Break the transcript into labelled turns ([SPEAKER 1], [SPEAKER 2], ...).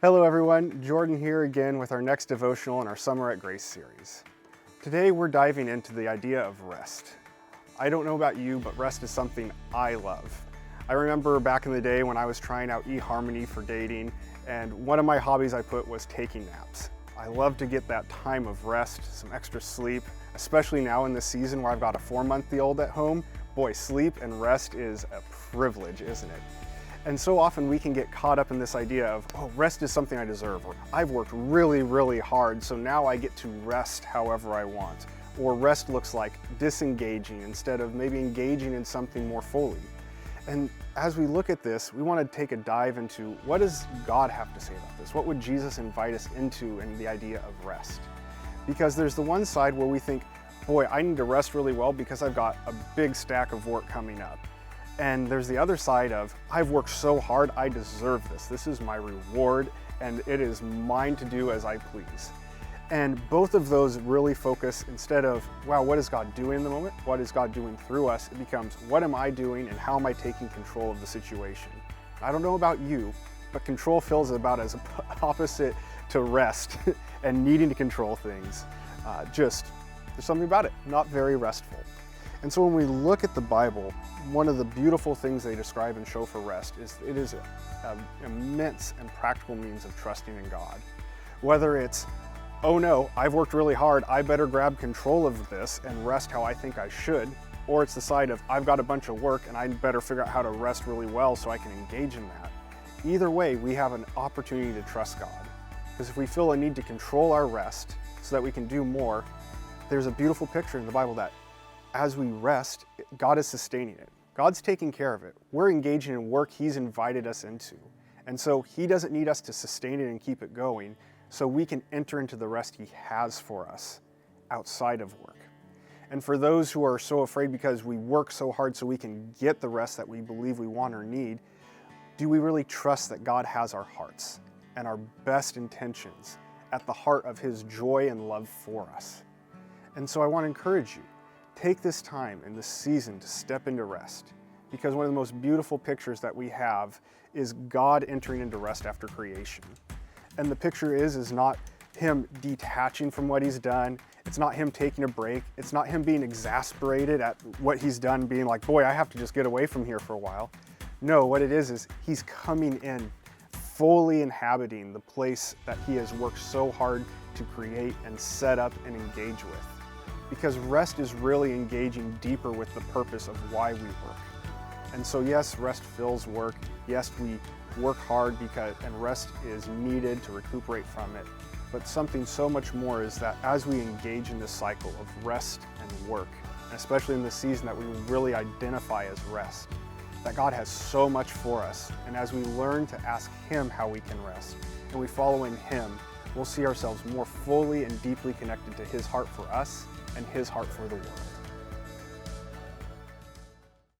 [SPEAKER 1] Hello everyone, Jordan here again with our next devotional in our Summer at Grace series. Today we're diving into the idea of rest. I don't know about you, but rest is something I love. I remember back in the day when I was trying out eHarmony for dating, and one of my hobbies I put was taking naps. I love to get that time of rest, some extra sleep, especially now in the season where I've got a 4-month-old at home. Boy, sleep and rest is a privilege, isn't it? And so often we can get caught up in this idea of, oh, rest is something I deserve, or I've worked really, really hard, so now I get to rest however I want. Or rest looks like disengaging instead of maybe engaging in something more fully. And as we look at this, we want to take a dive into what does God have to say about this? What would Jesus invite us into in the idea of rest? Because there's the one side where we think, boy, I need to rest really well because I've got a big stack of work coming up. And there's the other side of, I've worked so hard, I deserve this. This is my reward, and it is mine to do as I please. And both of those really focus, instead of, wow, what is God doing in the moment? What is God doing through us? It becomes, what am I doing and how am I taking control of the situation? I don't know about you, but control feels about as opposite to rest and needing to control things. There's something about it, not very restful. And so when we look at the Bible, one of the beautiful things they describe and show for rest is it is an immense and practical means of trusting in God. Whether it's, oh no, I've worked really hard, I better grab control of this and rest how I think I should, or it's the side of, I've got a bunch of work and I better figure out how to rest really well so I can engage in that. Either way, we have an opportunity to trust God. Because if we feel a need to control our rest so that we can do more, there's a beautiful picture in the Bible that as we rest, God is sustaining it. God's taking care of it. We're engaging in work He's invited us into. And so He doesn't need us to sustain it and keep it going, so we can enter into the rest He has for us outside of work. And for those who are so afraid because we work so hard so we can get the rest that we believe we want or need, do we really trust that God has our hearts and our best intentions at the heart of His joy and love for us? And so I want to encourage you, take this time in this season to step into rest, because one of the most beautiful pictures that we have is God entering into rest after creation. And the picture is not Him detaching from what He's done. It's not Him taking a break. It's not Him being exasperated at what He's done, being like, boy, I have to just get away from here for a while. No, what it is He's coming in, fully inhabiting the place that He has worked so hard to create and set up and engage with. Because rest is really engaging deeper with the purpose of why we work. And so yes, rest fills work. Yes, we work hard and rest is needed to recuperate from it. But something so much more is that as we engage in this cycle of rest and work, especially in the season that we really identify as rest, that God has so much for us. And as we learn to ask Him how we can rest, and we follow in Him, we'll see ourselves more fully and deeply connected to His heart for us and His heart for the world.